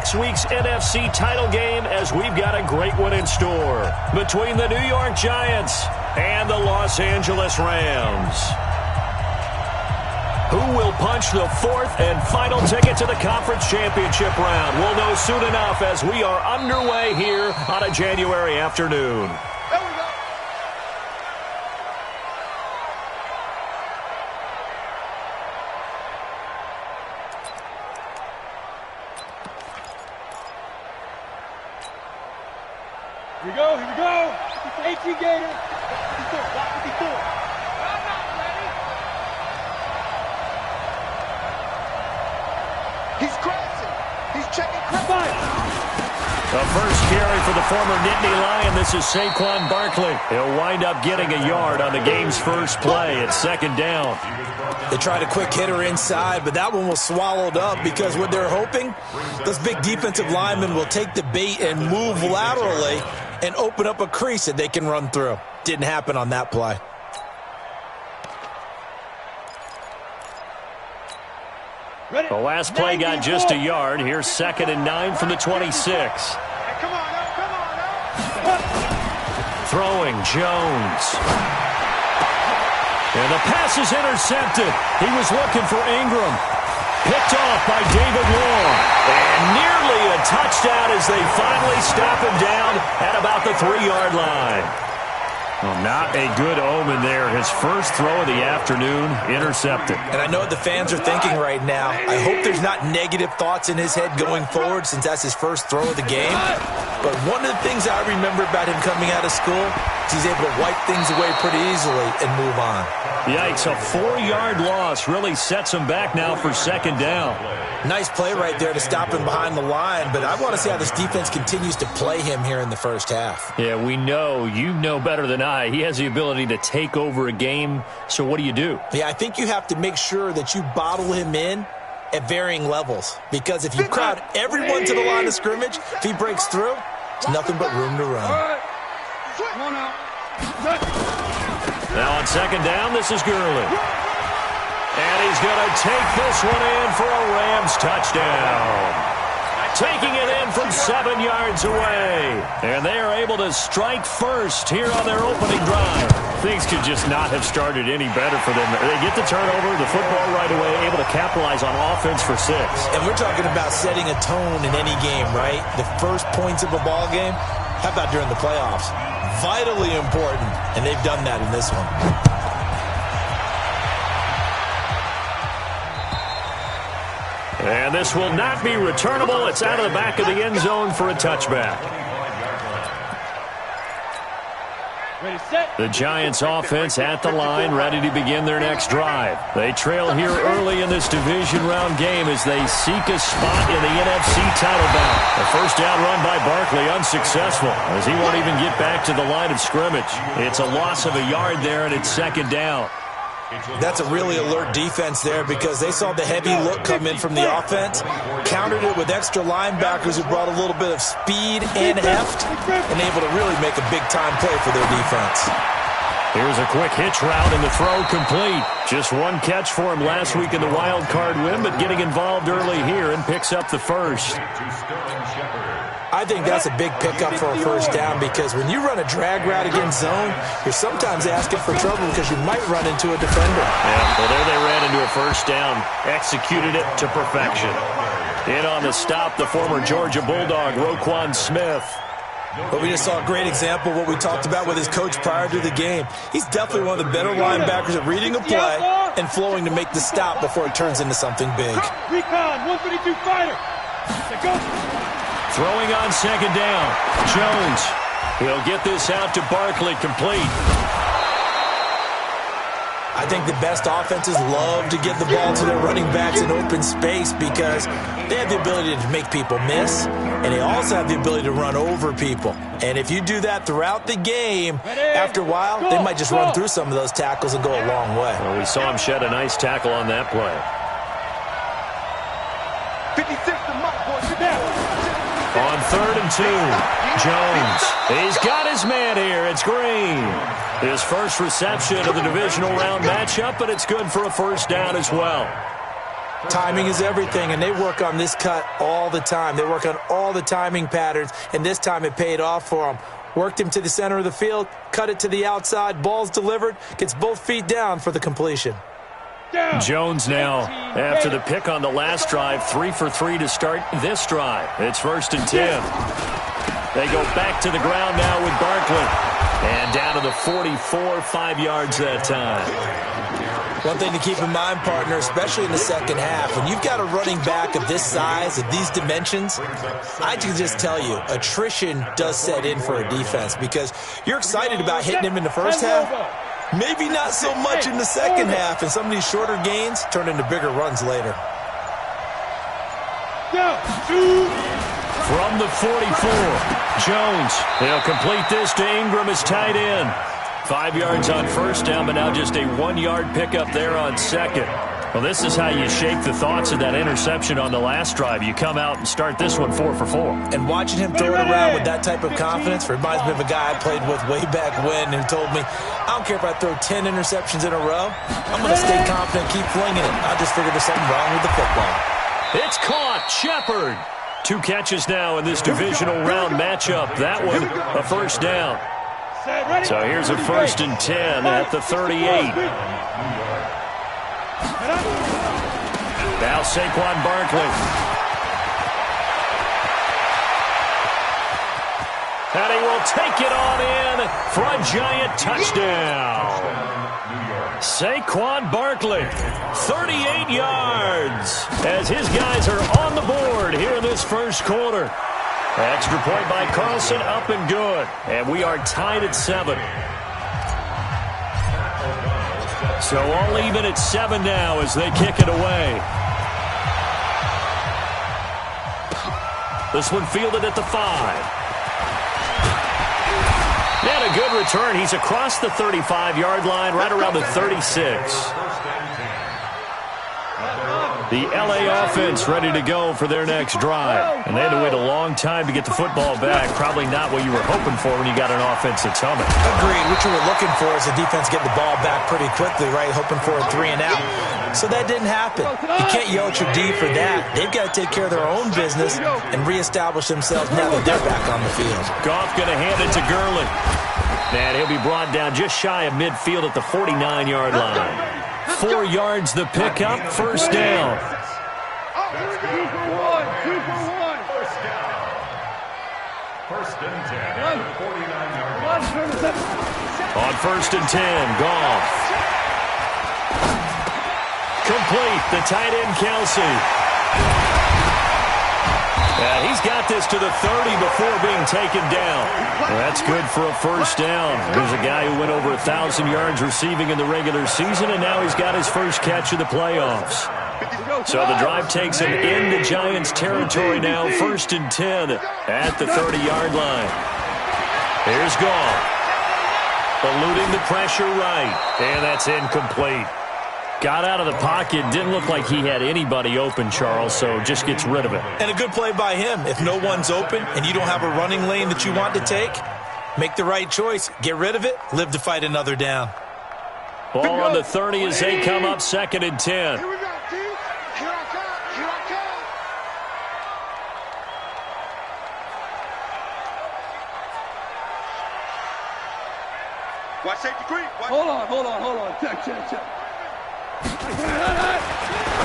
next week's NFC title game, as we've got a great one in store between the New York Giants and the Los Angeles Rams. Who will punch the fourth and final ticket to the conference championship round? We'll know soon enough as we are underway here on a January afternoon. Here we go, here we go. HE Gator. 54, block 54. He's crossing. He's checking crossing. The first carry for the former Nittany Lion. This is Saquon Barkley. He'll wind up getting a yard on the game's first play. It's second down. They tried a quick hitter inside, but that one was swallowed up because what they're hoping, those big defensive linemen will take the bait and move laterally and open up a crease that they can run through. Didn't happen on that play. The last play got just a yard. Here's 2nd and 9 from the 26. Come on, come on. Throwing, Jones. And the pass is intercepted. He was looking for Ingram. Picked off by David Moore. And nearly a touchdown as they finally stop him down at about the 3-yard line. Well, not a good omen there. His first throw of the afternoon intercepted. And I know what the fans are thinking right now. I hope there's not negative thoughts in his head going forward since that's his first throw of the game. But one of the things I remember about him coming out of school is he's able to wipe things away pretty easily and move on. Yikes, a 4-yard loss really sets him back now for second down. Nice play right there to stop him behind the line, but I want to see how this defense continues to play him here in the first half. Yeah, we know, you know better than I, he has the ability to take over a game, so what do you do? Yeah, I think you have to make sure that you bottle him in at varying levels, because if you crowd everyone to the line of scrimmage, if he breaks through, it's nothing but room to run. Now on second down, this is Gurley. And he's going to take this one in for a Rams touchdown. Taking it in from 7 yards away. And they are able to strike first here on their opening drive. Things could just not have started any better for them. They get the turnover, the football right away, able to capitalize on offense for 6. And we're talking about setting a tone in any game, right? The first points of a ball game. How about during the playoffs? Vitally important, and they've done that in this one. And this will not be returnable. It's out of the back of the end zone for a touchback. The Giants offense at the line, ready to begin their next drive. They trail here early in this division round game as they seek a spot in the NFC title bout. A first down run by Barkley unsuccessful as he won't even get back to the line of scrimmage. It's a loss of a yard there, and it's second down. That's a really alert defense there because they saw the heavy look come in from the offense, countered it with extra linebackers who brought a little bit of speed and heft, and able to really make a big-time play for their defense. Here's a quick hitch route and the throw complete. Just one catch for him last week in the wild card win, but getting involved early here and picks up the first. I think that's a big pickup for a first down because when you run a drag route against zone, you're sometimes asking for trouble because you might run into a defender. Yeah, well, there they ran into a first down, executed it to perfection. In on the stop, the former Georgia Bulldog, Roquan Smith. But we just saw a great example of what we talked about with his coach prior to the game. He's definitely one of the better linebackers at reading a play and flowing to make the stop before it turns into something big. Recon, 152 fighter. Go. Throwing on second down. Jones. He'll get this out to Barkley, complete. I think the best offenses love to get the ball to their running backs in open space because they have the ability to make people miss, and they also have the ability to run over people. And if you do that throughout the game, after a while, they might just run through some of those tackles and go a long way. Well, we saw him shed a nice tackle on that play. 56 to Mike, boy, sit down. On 3rd and 2, Jones. He's got his man here. It's Green. His first reception of the divisional round matchup, but it's good for a first down as well. Timing is everything, and they work on this cut all the time. They work on all the timing patterns, and this time it paid off for them. Worked him to the center of the field, cut it to the outside, ball's delivered, gets both feet down for the completion. Jones now, after the pick on the last drive, 3 for 3 to start this drive. It's 1st and 10. They go back to the ground now with Barkley. And down to the 44, 5 yards that time. One thing to keep in mind, partner, especially in the second half, when you've got a running back of this size, of these dimensions, I can just tell you, attrition does set in for a defense because you're excited about hitting him in the first half. Maybe not so much in the second half, and some of these shorter gains turn into bigger runs later. From the 44, Jones. He'll complete this to Ingram as tight end. 5 yards on first down, but now just a 1-yard pickup there on second. Well, this is how you shake the thoughts of that interception on the last drive. You come out and start this one 4 for 4. And watching him throw it around with that type of confidence reminds me of a guy I played with way back when who told me, I don't care if I throw 10 interceptions in a row. I'm going to stay confident, keep flinging it. I just figured there's something wrong with the football. It's caught. Shepard. 2 catches now in this divisional round matchup. That one, a first down. So here's a 1st and 10 at the 38. Now Saquon Barkley. And he will take it on in for a giant touchdown. Saquon Barkley, 38 yards, as his guys are on the board here in this first quarter. Extra point by Carlson, up and good. And we are tied at 7. So all even at 7 now as they kick it away. This one fielded at the 5. And a good return. He's across the 35-yard line, right around the 36. The L.A. offense ready to go for their next drive. And they had to wait a long time to get the football back. Probably not what you were hoping for when you got an offense that's humming. Agreed. What you were looking for is the defense getting the ball back pretty quickly, right? Hoping for a 3 and out. So that didn't happen. You can't yell at your D for that. They've got to take care of their own business and reestablish themselves now that they're back on the field. Goff going to hand it to Gurley. And he'll be brought down just shy of midfield at the 49-yard line. 4 yards the pickup, first down. 2 for 1. First and 10 at the 49-yard line. On 1st and 10, Goff. Complete, the tight end, Kelsey. He's got this to the 30 before being taken down. Well, that's good for a first down. There's a guy who went over 1,000 yards receiving in the regular season, and now he's got his first catch of the playoffs. So the drive takes him into Giants territory now, 1st and 10 at the 30-yard line. Here's Goff. Eluding the pressure right, and that's incomplete. Got out of the pocket, didn't look like he had anybody open, Charles, so just gets rid of it. And a good play by him. If no one's open and you don't have a running lane that you want to take, make the right choice. Get rid of it, live to fight another down. Ball on the 30 as they come up, 2nd and 10. Here we go, T. Here I come. Here I come. Watch safety creep. Hold on. Check.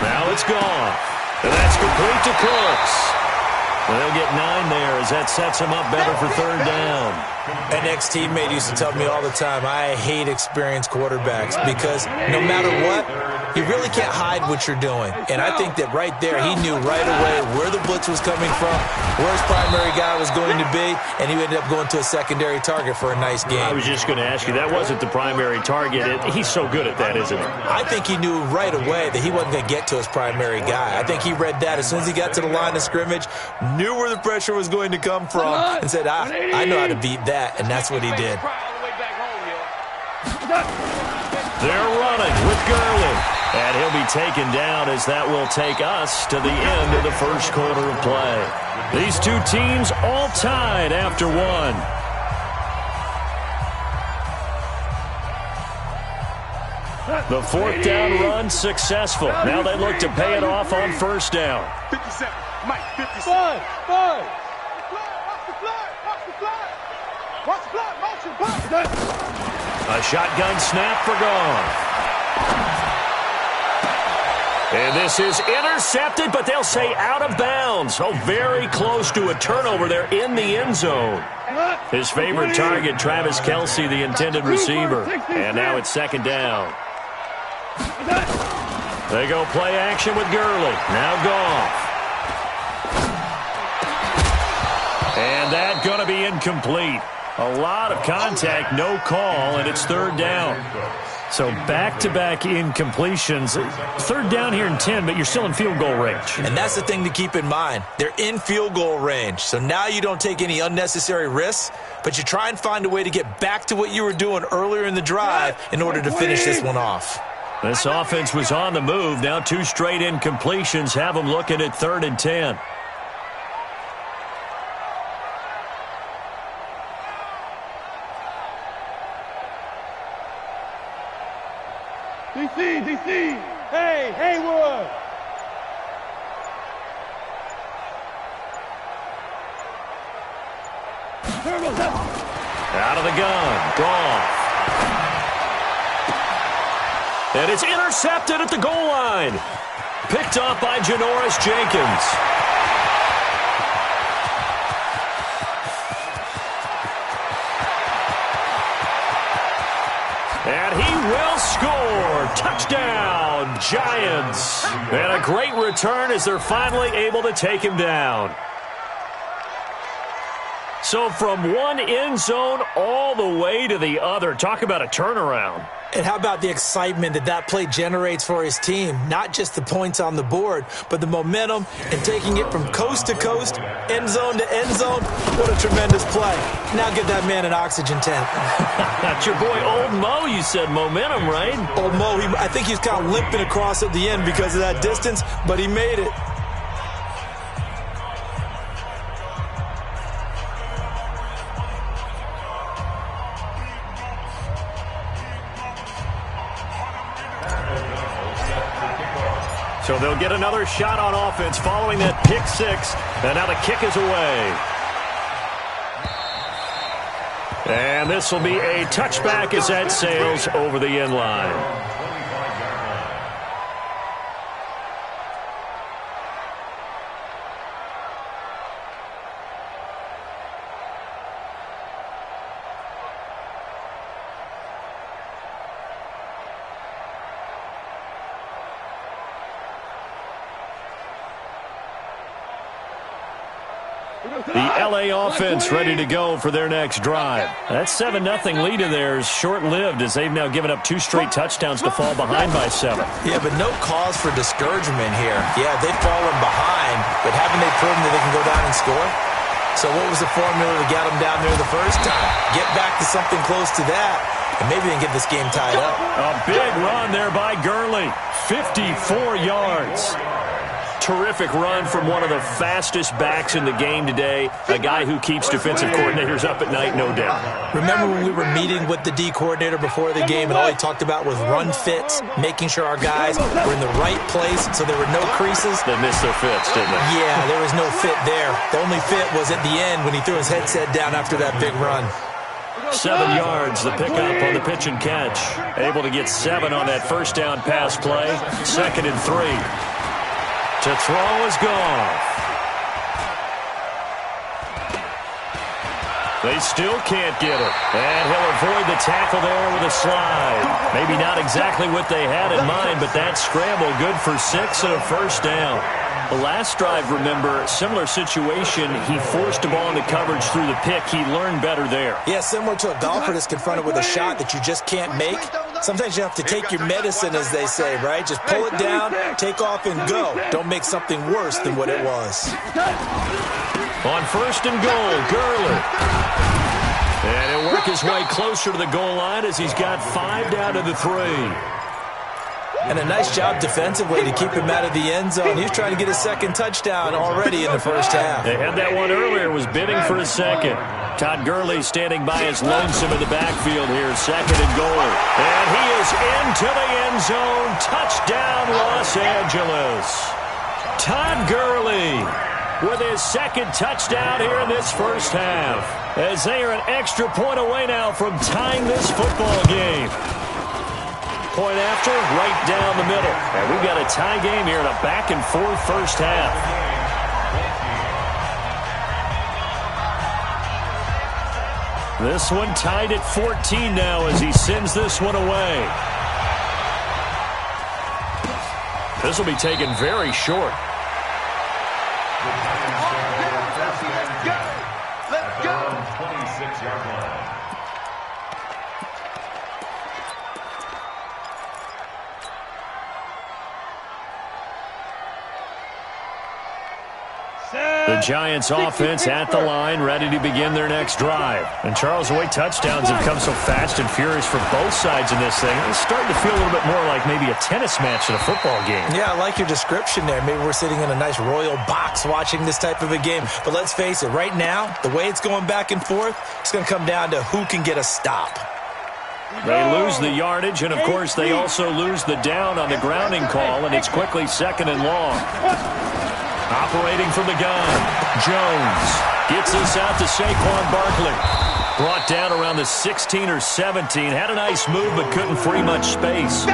Now it's gone. And that's complete to Cooks. And they'll get 9 there as that sets him up better for 3rd down. An ex-teammate used to tell me all the time, I hate experienced quarterbacks because no matter what, you really can't hide what you're doing. And I think that right there, he knew right away where the blitz was coming from, where his primary guy was going to be, and he ended up going to a secondary target for a nice game. I was just going to ask you, that wasn't the primary target. He's so good at that, isn't he? I think he knew right away that he wasn't going to get to his primary guy. I think he read that as soon as he got to the line of scrimmage, knew where the pressure was going to come from, and said, I know how to beat that, and that's what he did. They're running with Gurley. And he'll be taken down as that will take us to the end of the first quarter of play. These two teams all tied after 1. The fourth down run successful. Now they look to pay it off on first down. 57. Mike, 57. Five. Watch the flag. Watch the flag. Watch the flag. Motion. Block. A shotgun snap for gone. And this is intercepted, but they'll say out of bounds. Oh, very close to a turnover there in the end zone. His favorite target, Travis Kelce, the intended receiver. And now it's second down. They go play action with Gurley. Now Goff. And that's going to be incomplete. A lot of contact, no call, and it's third down. So back-to-back incompletions. Third down here in 10, but you're still in field goal range. And that's the thing to keep in mind. They're in field goal range. So now you don't take any unnecessary risks, but you try and find a way to get back to what you were doing earlier in the drive in order to finish this one off. This offense was on the move. Now 2 straight incompletions have them looking at 3rd and 10. DC. Hey, Haywood. Out of the gun. Goff. And it's intercepted at the goal line. Picked up by Janoris Jenkins. And he will score. Touchdown, Giants. And a great return as they're finally able to take him down. So from one end zone all the way to the other. Talk about a turnaround. And how about the excitement that play generates for his team? Not just the points on the board, but the momentum and taking it from coast to coast, end zone to end zone. What a tremendous play. Now get that man an oxygen tent. That's your boy Old Mo, you said. Momentum, right? Old Mo, I think he's kind of limping across at the end because of that distance, but he made it. So they'll get another shot on offense following that pick six. And now the kick is away. And this will be a touchback as that sails over the end line. The LA offense ready to go for their next drive. That 7-0 lead of theirs short-lived as they've now given up 2 straight touchdowns to fall behind by 7. Yeah, but no cause for discouragement here. Yeah, they've fallen behind, but haven't they proven that they can go down and score? So what was the formula that got them down there the first time? Get back to something close to that, and maybe they can get this game tied up. A big run there by Gurley. 54 yards. Terrific run from one of the fastest backs in the game today, a guy who keeps defensive coordinators up at night, no doubt. Remember when we were meeting with the D coordinator before the game and all he talked about was run fits, making sure our guys were in the right place so there were no creases? They missed their fits, didn't they? Yeah, there was no fit there. The only fit was at the end when he threw his headset down after that big run. 7 yards, the pickup on the pitch and catch. Able to get 7 on that first down pass play. 2nd and 3. To throw is Goff. They still can't get it. And he'll avoid the tackle there with a slide. Maybe not exactly what they had in mind, but that scramble good for 6 and a first down. The last drive, remember, similar situation. He forced the ball into coverage through the pick. He learned better there. Yeah, similar to a golfer that's confronted with a shot that you just can't make. Sometimes you have to take your medicine, as they say, right? Just pull it down, take off, and go. Don't make something worse than what it was. On 1st and goal, Gurley. And he'll work his way closer to the goal line as he's got 5 down to the 3. And a nice job defensively to keep him out of the end zone. He was trying to get his 2nd touchdown already in the first half. They had that one earlier. It was bidding for a second. Todd Gurley standing by his lonesome in the backfield here, second and goal. And he is into the end zone. Touchdown, Los Angeles. Todd Gurley with his second touchdown here in this first half, as they are an extra point away now from tying this football game. Point after, right down the middle. And we've got a tie game here in a back-and-forth first half. This one tied at 14 now as he sends this one away. This will be taken very short. Let's go. 26-yard line. The Giants offense at the line, ready to begin their next drive. And Charles, the way touchdowns have come so fast and furious for both sides in this thing, it's starting to feel a little bit more like maybe a tennis match in a football game. Yeah, I like your description there. Maybe we're sitting in a nice royal box watching this type of a game. But let's face it, right now, the way it's going back and forth, it's going to come down to who can get a stop. They lose the yardage, and of course they also lose the down on the grounding call, and it's quickly second and long. Operating from the gun, Jones gets this out to Saquon Barkley. Brought down around the 16 or 17. Had a nice move, but couldn't free much space.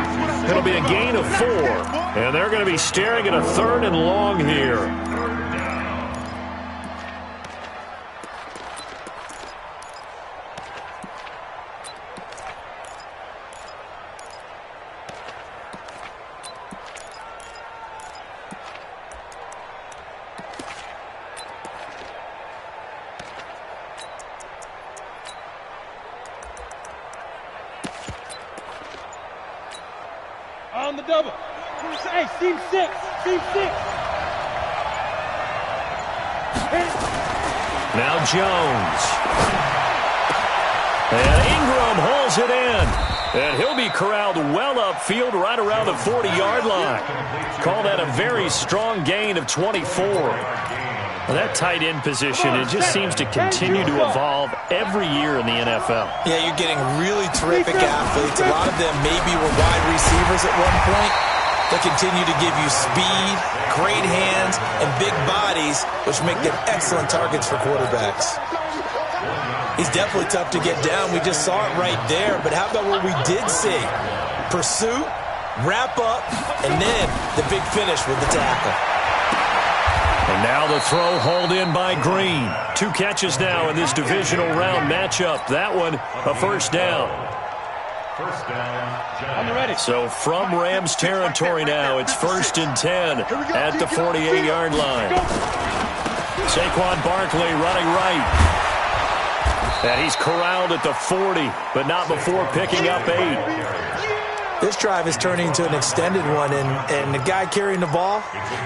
It'll be a gain of 4. And they're going to be staring at a third and long here. On the double. Hey, team 6. Team 6. Now Jones. And Ingram hauls it in. And he'll be corralled well upfield right around the 40-yard line. Call that a very strong gain of 24. Well, that tight end position, it just seems to continue to evolve every year in the NFL. Yeah, you're getting really terrific athletes. A lot of them maybe were wide receivers at one point. They continue to give you speed, great hands, and big bodies, which make them excellent targets for quarterbacks. He's definitely tough to get down. We just saw it right there. But how about what we did see? Pursuit, wrap up, and then the big finish with the tackle. And now the throw hauled in by Green. 2 catches now in this divisional round matchup. That one, a first down. First down, I'm ready. So from Rams territory now, it's 1st and 10 at the 48-yard line. Saquon Barkley running right. And he's corralled at the 40, but not before picking up 8. This drive is turning into an extended one, and the guy carrying the ball,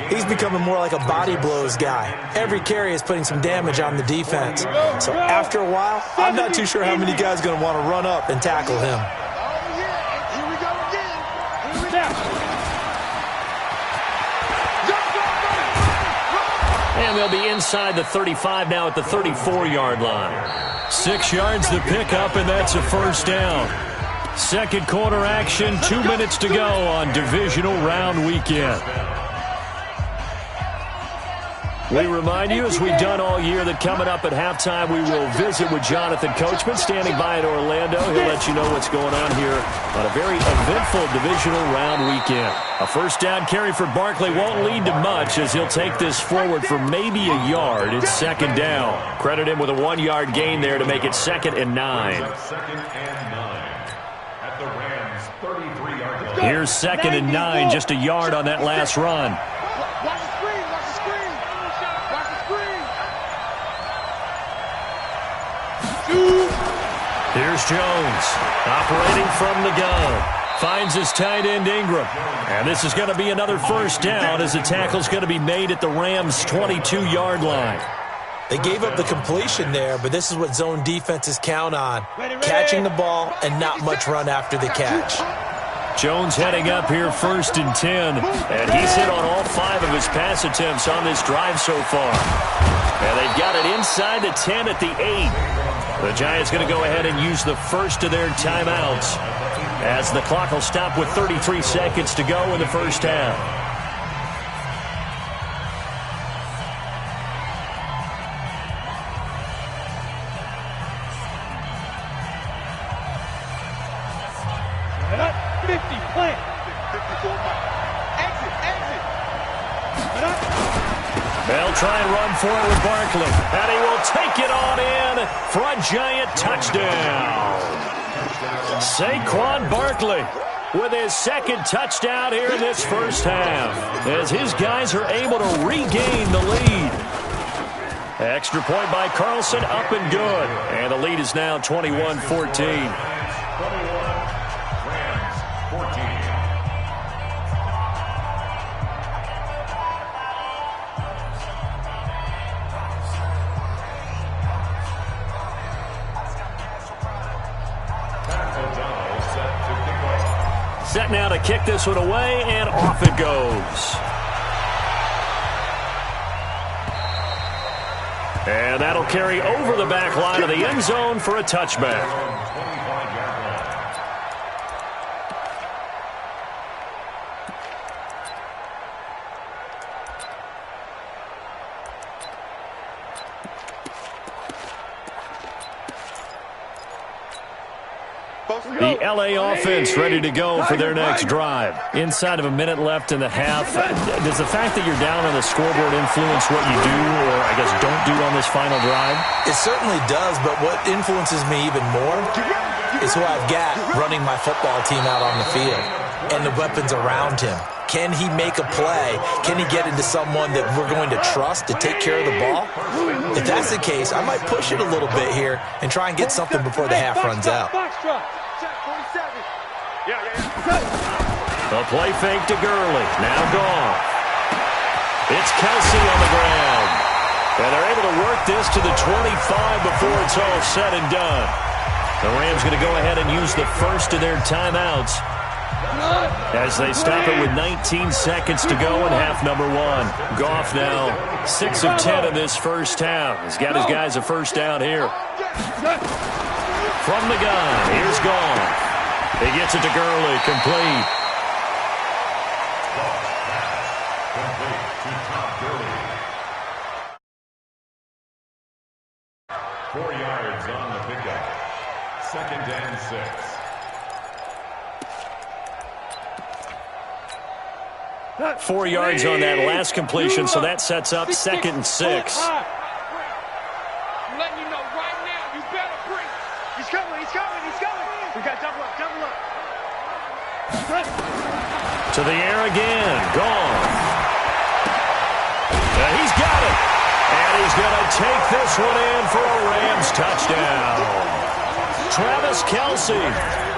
he's becoming more like a body blows guy. Every carry is putting some damage on the defense. So after a while, I'm not too sure how many guys are going to want to run up and tackle him. Here we go again. And they'll be inside the 35 now at the 34-yard line. 6 yards to pick up, and that's a first down. Second quarter action, 2 minutes to go on divisional round weekend. We remind you, as we've done all year, that coming up at halftime, we will visit with Jonathan Coachman, standing by in Orlando. He'll let you know what's going on here on a very eventful divisional round weekend. A first down carry for Barkley won't lead to much, as he'll take this forward for maybe a yard. It's second down. Credit him with a 1-yard gain there to make it 2nd and 9. second and 9 at the Rams' 33-yard line. Here's 2nd and 9, just a yard on that last run. Watch the screen. Watch the screen. Watch the screen. Here's Jones, operating from the gun. Finds his tight end Ingram. And this is going to be another first down, as the tackle's going to be made at the Rams' 22-yard line. They gave up the completion there, but this is what zone defenses count on. Catching the ball and not much run after the catch. Jones heading up here 1st and 10. And he's hit on all 5 of his pass attempts on this drive so far. And they've got it inside inside the 10 at the 8. The Giants going to go ahead and use the first of their timeouts as the clock will stop with 33 seconds to go in the first half. They'll try and run for it with Barkley. And he will take it on in for a Giant touchdown. Saquon Barkley with his second touchdown here in this first half as his guys are able to regain the lead. Extra point by Carlson, up and good. And the lead is now 21-14. Set now to kick this one away, and off it goes. And that'll carry over the back line of the end zone for a touchback. The L.A. offense ready to go for their next drive. Inside of a minute left in the half. Does the fact that you're down on the scoreboard influence what you do, or I guess don't do on this final drive? It certainly does, but what influences me even more is who I've got running my football team out on the field and the weapons around him. Can he make a play? Can he get into someone that we're going to trust to take care of the ball? If that's the case, I might push it a little bit here and try and get something before the half runs out. A play fake to Gurley. Now gone. It's Kelsey on the ground. And they're able to work this to the 25 before it's all said and done. The Rams going to go ahead and use the first of their timeouts as they stop it with 19 seconds to go in half number one. Goff now 6 of 10 in this first half. He's got his guys a first down here. From the gun, here's Goff. He gets it to Gurley, complete. Gurley. 4 yards on the pickup. 2nd and 6. 4 yards on that last completion, so that sets up 2nd and 6. I'm letting you know right now, you better bring it. He's coming, he's coming, he's coming. We got double up, double up. To the air again, gone. And he's got it. And he's going to take this one in for a Rams touchdown. Travis Kelsey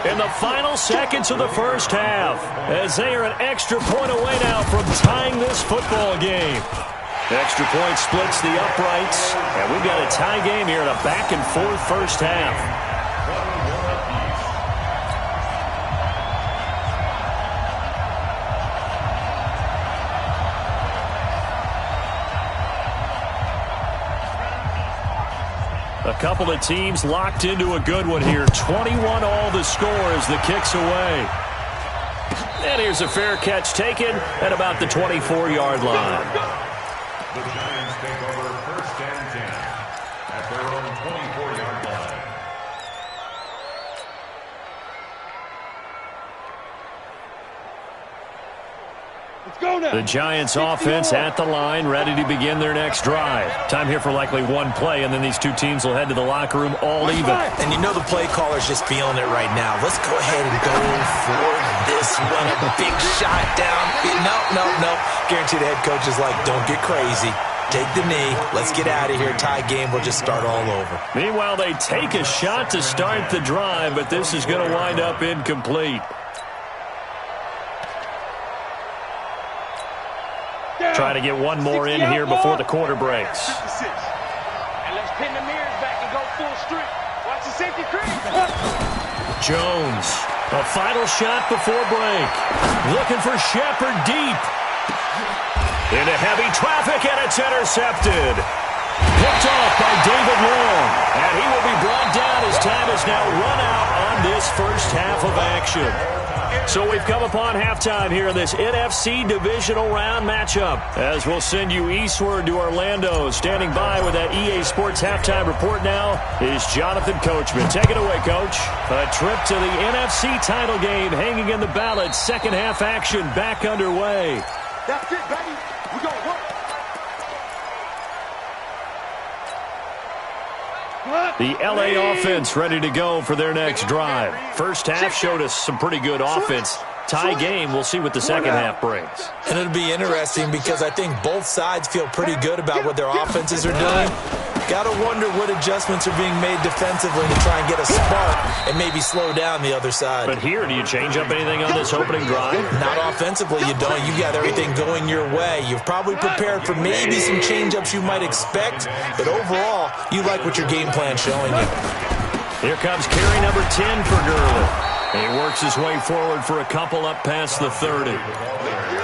in the final seconds of the first half as they are an extra point away now from tying this football game. Extra point splits the uprights, and we've got a tie game here in a back-and-forth first half. A couple of teams locked into a good one here. 21 all the score as the kick's away. And here's a fair catch taken at about the 24-yard line. The Giants take over 1st and 10 at their own 24-yard line. Let's go now. The Giants offense at the line, ready to begin their next drive. Time here for likely one play, and then these two teams will head to the locker room all even. And you know the play caller's just feeling it right now. Let's go ahead and go for this one. A big shot down. No. Guarantee the head coach is like, don't get crazy. Take the knee. Let's get out of here. Tie game. We'll just start all over. Meanwhile, they take a shot to start the drive, but this is going to wind up incomplete. Trying to get one more in here before the quarter breaks. And let's pin the mirrors back and go full street. Watch the safety creep. Jones, a final shot before break. Looking for Shepard deep. Into heavy traffic, and it's intercepted. Picked off by has now run out on this first half of action. So we've come upon halftime here in this NFC divisional round matchup. As we'll send you eastward to Orlando. Standing by with that EA Sports halftime report now is Jonathan Coachman. Take it away, Coach. A trip to the NFC title game hanging in the balance. Second half action back underway. That's it, baby. We're going to work. The LA offense ready to go for their next drive. First half showed us some pretty good offense. Tie game, we'll see what the second half brings. And it'll be interesting because I think both sides feel pretty good about what their offenses are doing. Got to wonder what adjustments are being made defensively to try and get a spark and maybe slow down the other side. But here, do you change up anything on this opening drive? Not offensively, you don't. You got everything going your way. You've probably prepared for maybe some change-ups you might expect, but overall, you like what your game plan's showing you. Here comes carry number 10 for Gurley. He works his way forward for a couple up past the 30.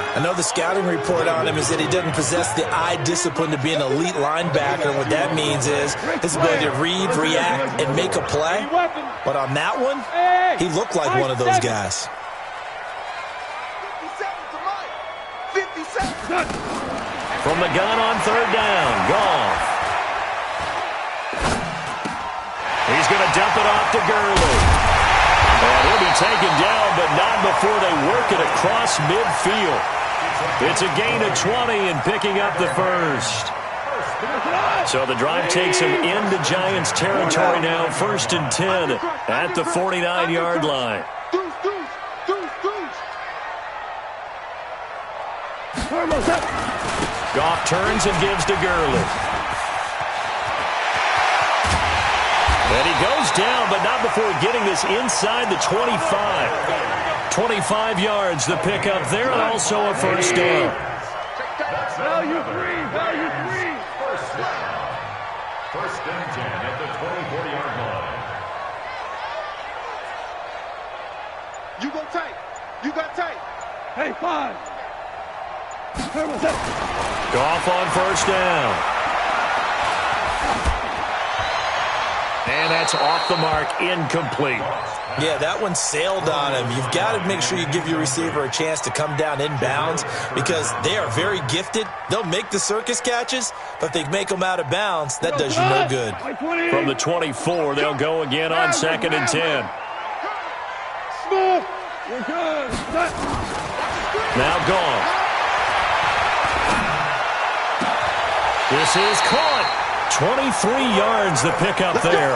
I know the scouting report on him is that he doesn't possess the eye discipline to be an elite linebacker. What that means is his ability to read, react, and make a play. But on that one, he looked like one of those guys. 57 to Mike. 57. From the gun on third down, Goff. He's going to dump it off to Gurley. And he'll be taken down, but not before they work it across midfield. It's a gain of 20 and picking up the first. So the drive takes him into Giants territory now. 1st and 10 at the 49-yard line. Goff turns and gives to Gurley. And he goes down, but not before getting this inside the 25. 25 yards, the pickup there, and also a first down. Value three, value three. First and 10 at the 24-yard line. You go tight. You got tight. Hey, 5. Goff on first down. And that's off the mark, incomplete. Yeah, that one sailed on him. You've got to make sure you give your receiver a chance to come down inbounds because they are very gifted. They'll make the circus catches, but if they make them out of bounds, that does you no good. From the 24, they'll go again on 2nd and 10. Smooth. You're good. Now Goff. This is caught. 23 yards the pickup there.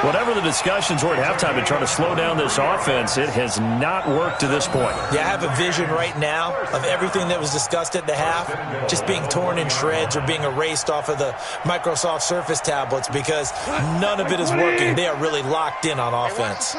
Whatever the discussions were at halftime to try to slow down this offense, it has not worked to this point. Yeah, I have a vision right now of everything that was discussed at the half just being torn in shreds or being erased off of the Microsoft Surface tablets because none of it is working. They are really locked in on offense.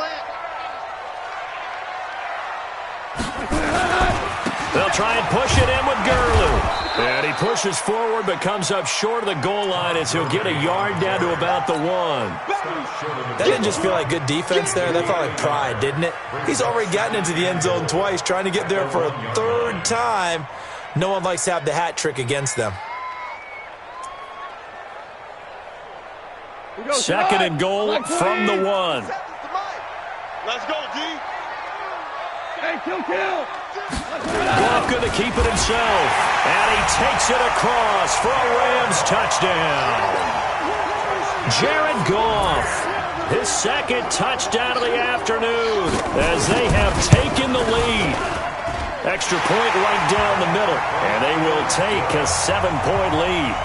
They'll try and push it in with Gurley. And he pushes forward but comes up short of the goal line as he'll get a yard down to about the 1. That didn't just feel like good defense there. That felt like pride, didn't it? He's already gotten into the end zone twice, trying to get there for a 3rd time. No one likes to have the hat trick against them. 2nd and goal from the 1. Let's go, D. Hey, kill. Goff going to keep it himself. And he takes it across for a Rams touchdown. Jared Goff, his 2nd touchdown of the afternoon as they have taken the lead. Extra point right down the middle. And they will take a 7-point lead.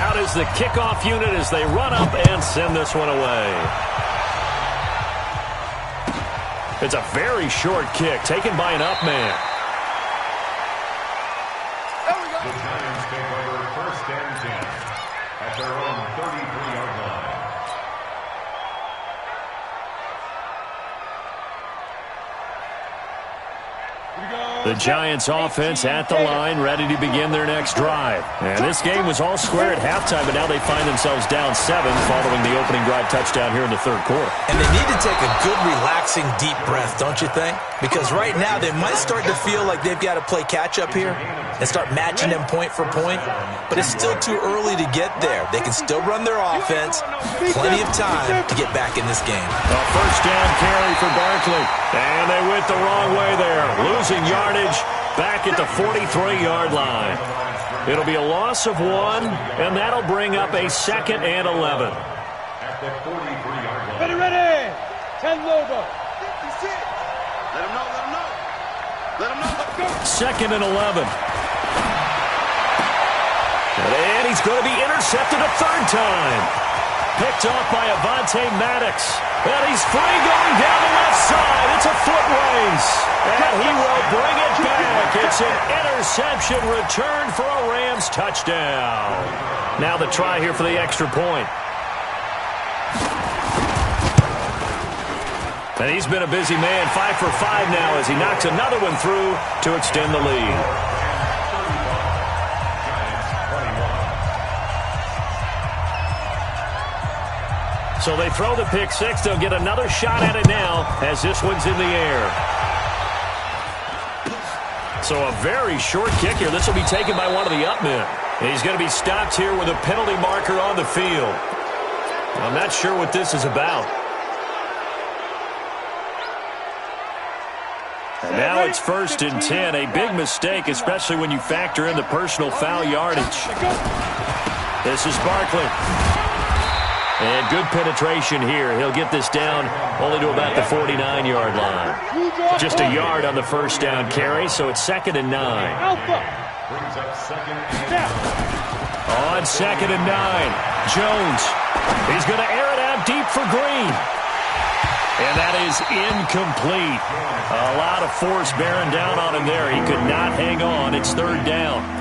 Out is the kickoff unit as they run up and send this one away. It's a very short kick taken by an up man. The Giants take over 1st and 10 at their own 33-yard line. The Giants offense at the line, ready to begin their next drive. And this game was all square at halftime, but now they find themselves down 7 following the opening drive touchdown here in the third quarter. And they need to take a good, relaxing, deep breath, don't you think? Because right now they might start to feel like they've got to play catch-up here and start matching them point for point, but it's still too early to get there. They can still run their offense. Plenty of time to get back in this game. A first down carry for Barkley. And they went the wrong way there. Losing yardage back at the 43-yard line. It'll be a loss of 1, and that'll bring up a 2nd and 11. At the 43-yard line. Ready. 10 Lobo. Let him know, let him know. Let him know. Go. 2nd and 11. And he's going to be intercepted a third time. Picked off by Avonte Maddox. And he's free going down the left side. It's a foot race. And he will bring it back. It's an interception return for a Rams touchdown. Now the try here for the extra point. And he's been a busy man, 5 for 5 now as he knocks another one through to extend the lead. So they throw the pick six. They'll get another shot at it now as this one's in the air. So a very short kick here. This will be taken by one of the up men. He's going to be stopped here with a penalty marker on the field. I'm not sure what this is about. And now it's 1st and 10. A big mistake, especially when you factor in the personal foul yardage. This is Barkley. And good penetration here. He'll get this down only to about the 49-yard line. Just a yard on the first down carry, so it's 2nd and 9. Brings up 2nd and 9. On 2nd and 9, Jones. He's going to air it out deep for Green. And that is incomplete. A lot of force bearing down on him there. He could not hang on. It's 3rd down.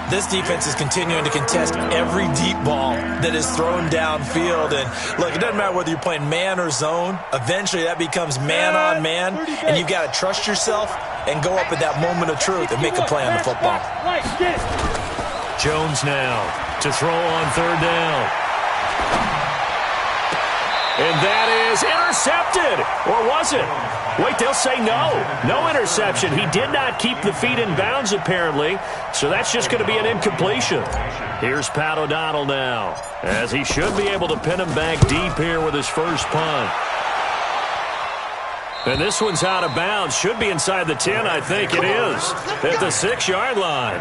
This defense is continuing to contest every deep ball that is thrown downfield. And, look, it doesn't matter whether you're playing man or zone. Eventually, that becomes man on man. And you've got to trust yourself and go up at that moment of truth and make a play on the football. Jones now to throw on 3rd down. And that is intercepted. Or was it? Wait, they'll say no. No interception. He did not keep the feet in bounds, apparently. So that's just going to be an incompletion. Here's Pat O'Donnell now, as he should be able to pin him back deep here with his first punt. And this one's out of bounds. Should be inside the 10, I think it is. At the 6-yard line.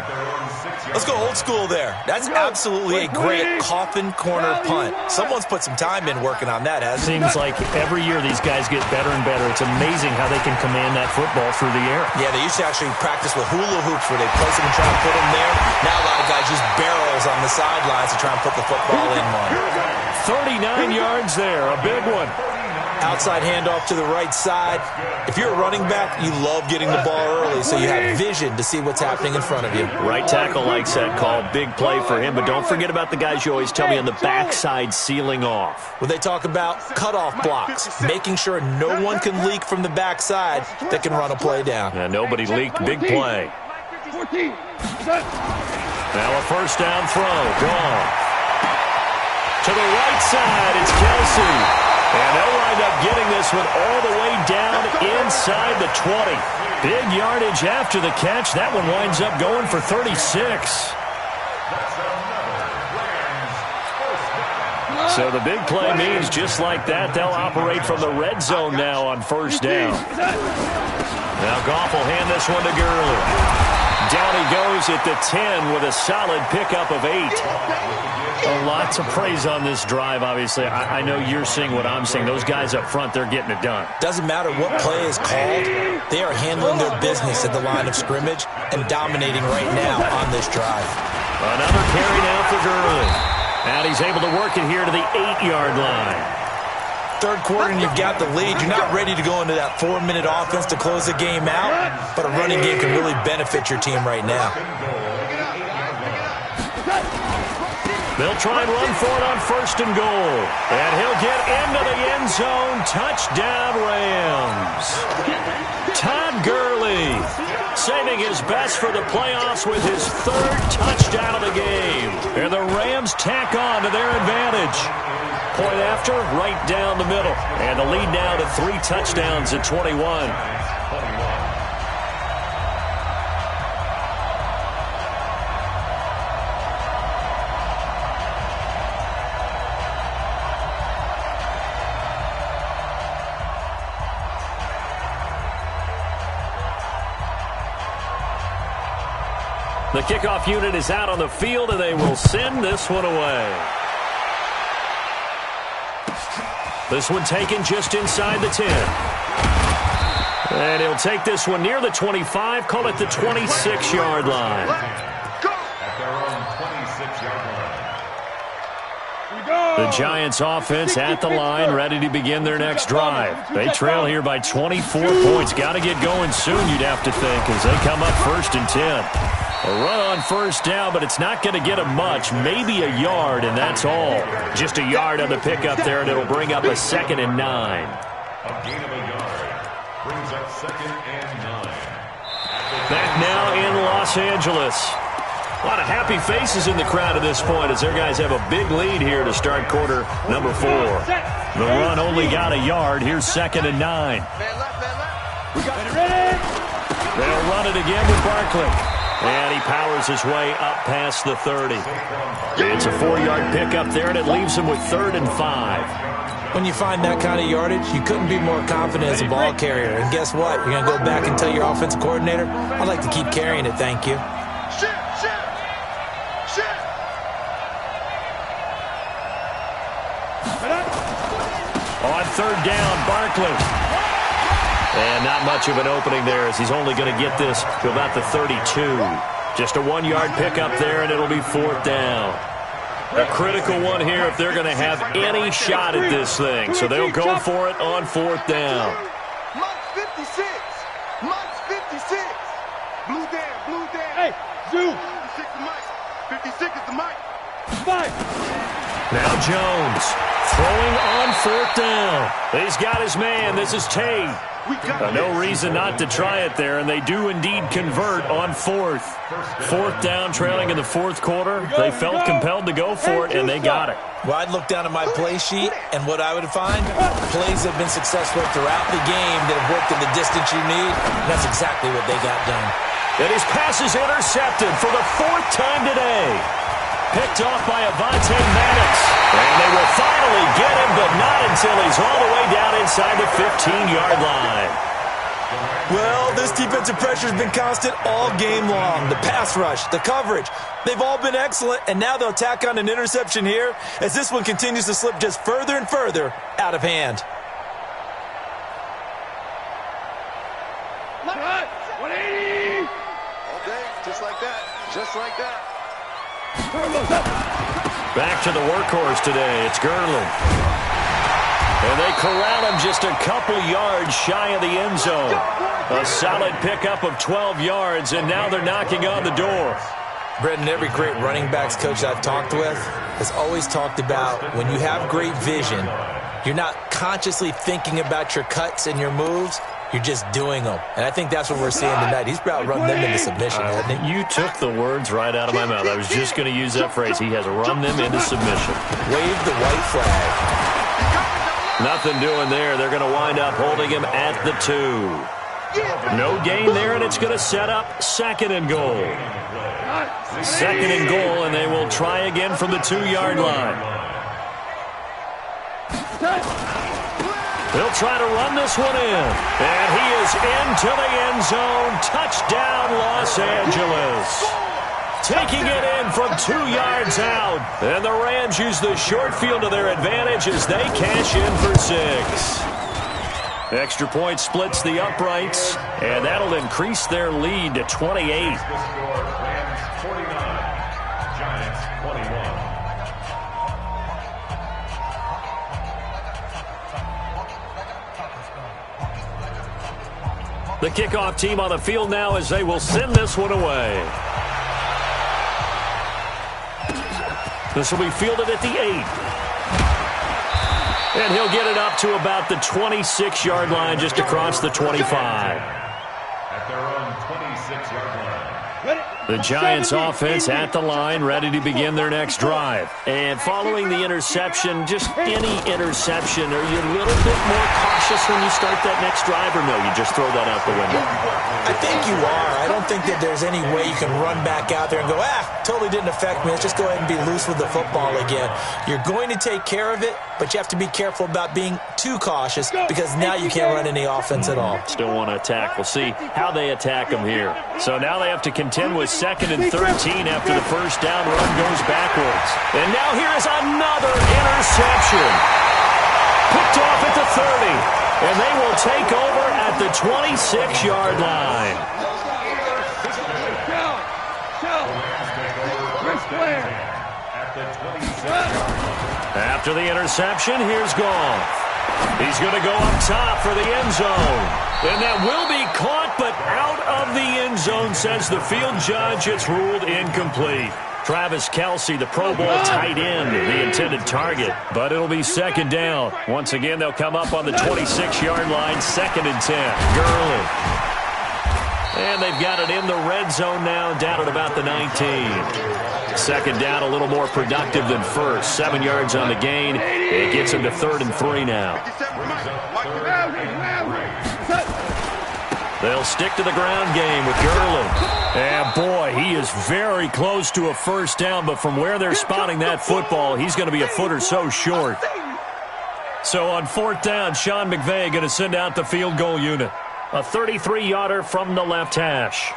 Let's go old school there. That's absolutely a great coffin corner punt. Someone's put some time in working on that, hasn't it? Seems like every year these guys get better and better. It's amazing how they can command that football through the air. Yeah, they used to actually practice with hula hoops where they place them and try to put them there. Now a lot of guys use barrels on the sidelines to try and put the football in one. 39 yards there, a big one. Outside handoff to the right side. If you're a running back, you love getting the ball early so you have vision to see what's happening in front of you. Right tackle likes that call. Big play for him, but don't forget about the guys you always tell me on the backside sealing off. When they talk about cutoff blocks, making sure no one can leak from the backside that can run a play down. And nobody leaked. Big play. Now a first down throw. Gone. To the right side, it's Kelsey. And they'll wind up getting this one all the way down inside the 20. Big yardage after the catch. That one winds up going for 36. So the big play means just like that, they'll operate from the red zone now on first down. Now Goff will hand this one to Gurley. Down he goes at the 10 with a solid pickup of 8. Lots of praise on this drive, obviously. I know you're seeing what I'm seeing. Those guys up front, they're getting it done. Doesn't matter what play is called. They are handling their business at the line of scrimmage and dominating right now on this drive. Another carry now for Gurley. And he's able to work it here to the 8-yard line. Third quarter and you've got the lead. You're not ready to go into that 4-minute offense to close the game out, but a running game can really benefit your team right now. They'll try and run for it on 1st and goal. And he'll get into the end zone. Touchdown, Rams. Todd Gurley saving his best for the playoffs with his 3rd touchdown of the game. And the Rams tack on to their advantage. Point after, right down the middle. And the lead now to 3 touchdowns at 21. The kickoff unit is out on the field, and they will send this one away. This one taken just inside the 10. And he'll take this one near the 25, call it the 26-yard line. At their own 26-yard line. The Giants offense at the line, ready to begin their next drive. They trail here by 24 points. Got to get going soon, you'd have to think, as they come up 1st and 10. A run on 1st down, but it's not going to get them much. Maybe a yard, and that's all. Just a yard on the pickup there, and it'll bring up a 2nd and 9. A gain of a yard brings up 2nd and 9. Back now in Los Angeles. A lot of happy faces in the crowd at this point as their guys have a big lead here to start quarter number 4. The run only got a yard. Here's 2nd and 9. They'll run it again with Barkley. And he powers his way up past the 30. It's a 4-yard pickup there, and it leaves him with 3rd and 5. When you find that kind of yardage, you couldn't be more confident as a ball carrier. And guess what? You're going to go back and tell your offensive coordinator, I'd like to keep carrying it, thank you. On 3rd down, Barkley. And not much of an opening there as he's only going to get this to about the 32. Just a 1-yard pickup there, and it'll be 4th down. A critical one here if they're going to have any shot at this thing. So they'll go for it on 4th down. Mike's 56. Mike's 56. Blue down. Hey, Zoo. 56 is Mike. 56 is the Mike. 5. Now Jones throwing on 4th down. He's got his man. This is Tate. No reason not to try it there, and they do indeed convert on 4th. 4th down, trailing in the 4th quarter. They felt compelled to go for it, and they got it. Well, I'd look down at my play sheet, and what I would find, plays have been successful throughout the game that have worked in the distance you need. That's exactly what they got done. And his pass is intercepted for the 4th time today. Picked off by Avonte Maddox. And they will finally get him, but not until he's all the way down inside the 15-yard line. Well, this defensive pressure has been constant all game long. The pass rush, the coverage, they've all been excellent, and now they'll tack on an interception here as this one continues to slip just further and further out of hand. 180. All day, just like that. Just like that. Back to the workhorse today. It's Gurley. And they corral him just a couple yards shy of the end zone. A solid pickup of 12 yards, and now they're knocking on the door. Brendan, every great running backs coach I've talked with has always talked about when you have great vision, you're not consciously thinking about your cuts and your moves. You're just doing them. And I think that's what we're seeing tonight. He's about run them into submission, hasn't he? You took the words right out of my mouth. I was just going to use that phrase. He has run them into submission. Wave the white flag. Nothing doing there. They're going to wind up holding him at the 2. No gain there, and it's going to set up 2nd and goal. 2nd and goal, and they will try again from the 2-yard line. They'll try to run this one in. And he is into the end zone. Touchdown, Los Angeles. Taking it in from 2 yards out. And the Rams use the short field to their advantage as they cash in for 6. Extra point splits the uprights, and that'll increase their lead to 28. Rams 49, Giants 21. The kickoff team on the field now as they will send this one away. This will be fielded at the 8. And he'll get it up to about the 26-yard line, just across the 25. At their own 26-yard line. The Giants offense at the line, ready to begin their next drive. And following the interception, just any interception, are you a little bit more cautious when you start that next drive, or no, you just throw that out the window? I think you are. I don't think that there's any way you can run back out there and go, totally didn't affect me. Let's just go ahead and be loose with the football again. You're going to take care of it, but you have to be careful about being too cautious because now you can't run any offense at all. Still want to attack. We'll see how they attack them here. So now they have to contend with 2nd and 13 after the first down run goes backwards. And now here is another interception. Picked off at the 30. And they will take over at the 26-yard line. After the interception, here's Goff. He's going to go up top for the end zone. And that will be caught, but out of the end zone, says the field judge. It's ruled incomplete. Travis Kelce, the Pro Bowl tight end, the intended target. But it'll be 2nd down. Once again, they'll come up on the 26-yard line, 2nd and 10. Gurley. And they've got it in the red zone now, down at about the 19. 2nd down, a little more productive than first. 7 yards on the gain. It gets them to 3rd and 3 now. They'll stick to the ground game with Gurley. And, boy, he is very close to a first down, but from where they're spotting that football, he's going to be a foot or so short. So on 4th down, Sean McVay going to send out the field goal unit. A 33-yarder from the left hash.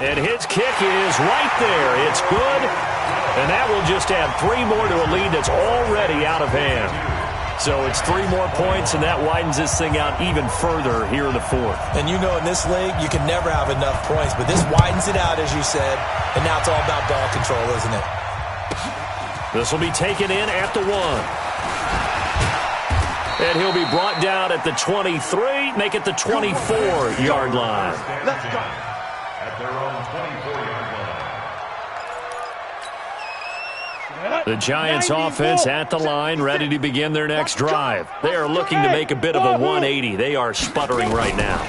And his kick is right there. It's good. And that will just add 3 more to a lead that's already out of hand. So it's 3 more points, and that widens this thing out even further here in the 4th. And you know in this league, you can never have enough points, but this widens it out, as you said, and now it's all about ball control, isn't it? This will be taken in at the 1. And he'll be brought down at the 23, make it the 24-yard line. Let's go. At their own 24-yard line. The Giants offense at the line, ready to begin their next drive. They are looking to make a bit of a 180. They are sputtering right now.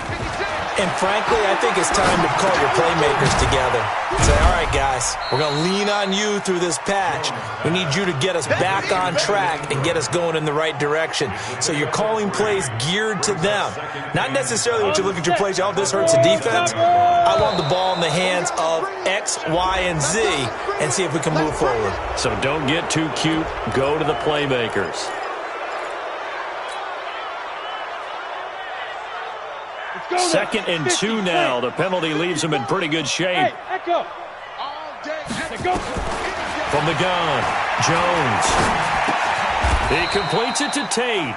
And frankly, I think it's time to call your playmakers together. Say, all right, guys, we're going to lean on you through this patch. We need you to get us back on track and get us going in the right direction. So you're calling plays geared to them. Not necessarily when you look at your plays, oh, this hurts the defense. I want the ball in the hands of X, Y, and Z and see if we can move forward. So don't get too cute. Go to the playmakers. 2nd and 2 now. The penalty leaves them in pretty good shape. From the gun, Jones. He completes it to Tate.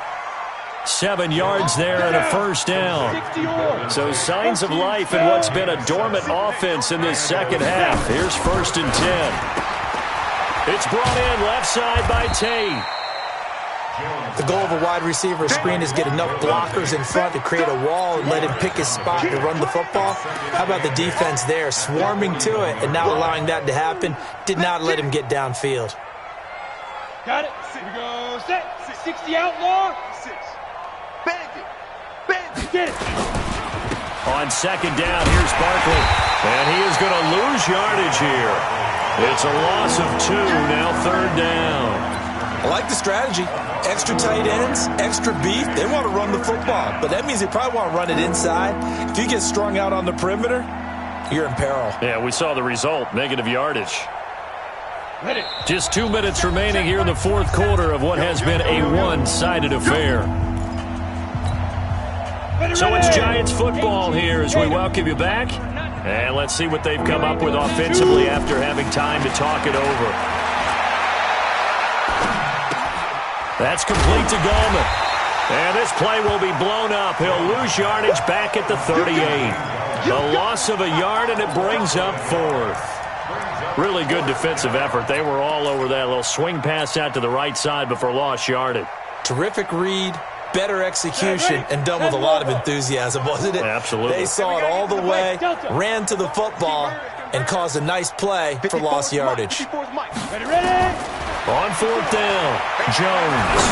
7 yards there and a first down. So signs of life in what's been a dormant offense in this second half. Here's 1st and 10. It's brought in left side by Tate. The goal of a wide receiver screen is get enough blockers in front to create a wall and let him pick his spot to run the football. How about the defense there, swarming to it and not allowing that to happen? Did not let him get downfield. Got it. Here we go. Set. 60 outlaw. 6. Bandit. Get it. On 2nd down, here's Barkley. And he is going to lose yardage here. It's a loss of 2, now 3rd down. I like the strategy. Extra tight ends, extra beef. They want to run the football, but that means they probably want to run it inside. If you get strung out on the perimeter, you're in peril. Yeah, we saw the result, negative yardage. Just 2 minutes remaining here in the 4th quarter of what has been a one-sided affair. So it's Giants football here as we welcome you back. And let's see what they've come up with offensively after having time to talk it over. That's complete to Goldman. And this play will be blown up. He'll lose yardage back at the 38. A loss of a yard, and it brings up 4th. Really good defensive effort. They were all over that little swing pass out to the right side before lost yardage. Terrific read, better execution, and done with a lot of enthusiasm, wasn't it? Absolutely. They saw it all the way, ran to the football, and caused a nice play for lost yardage. Ready? On 4th down, Jones.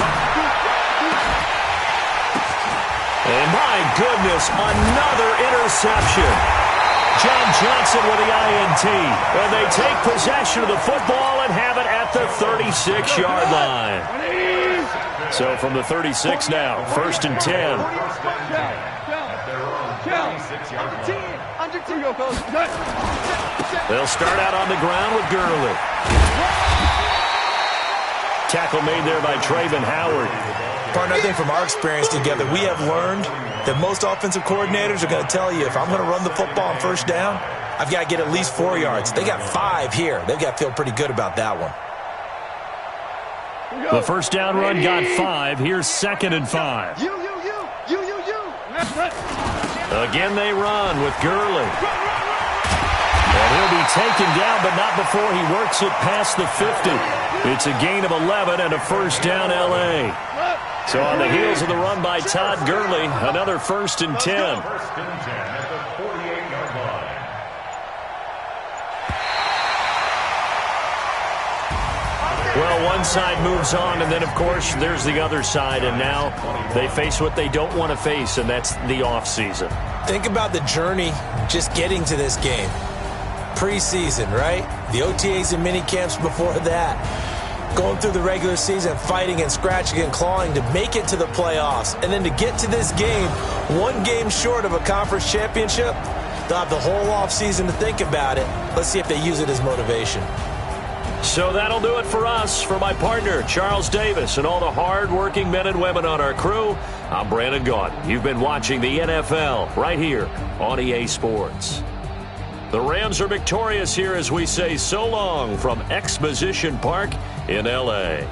And my goodness, another interception. John Johnson with the INT. And they take possession of the football and have it at the 36-yard line. So from the 36 now, 1st and 10. They'll start out on the ground with Gurley. Tackle made there by Trayvon Howard. Partner, I think from our experience together, we have learned that most offensive coordinators are going to tell you, if I'm going to run the football on 1st down, I've got to get at least 4 yards. They got 5 here. They've got to feel pretty good about that one. The 1st down run got 5. Here's 2nd and 5. You. Again they run with Gurley. And he'll be taken down, but not before he works it past the 50. It's a gain of 11 and a 1st down L.A. So on the heels of the run by Todd Gurley, another 1st and 10. 1st and 10 at the 48-yard line. Well, one side moves on, and then, of course, there's the other side, and now they face what they don't want to face, and that's the offseason. Think about the journey just getting to this game. Preseason, right? The OTAs and mini camps before that. Going through the regular season, fighting and scratching and clawing to make it to the playoffs. And then to get to this game, 1 game short of a conference championship, they'll have the whole offseason to think about it. Let's see if they use it as motivation. So that'll do it for us. For my partner, Charles Davis, and all the hard-working men and women on our crew, I'm Brandon Gaudin. You've been watching the NFL right here on EA Sports. The Rams are victorious here as we say so long from Exposition Park in L.A.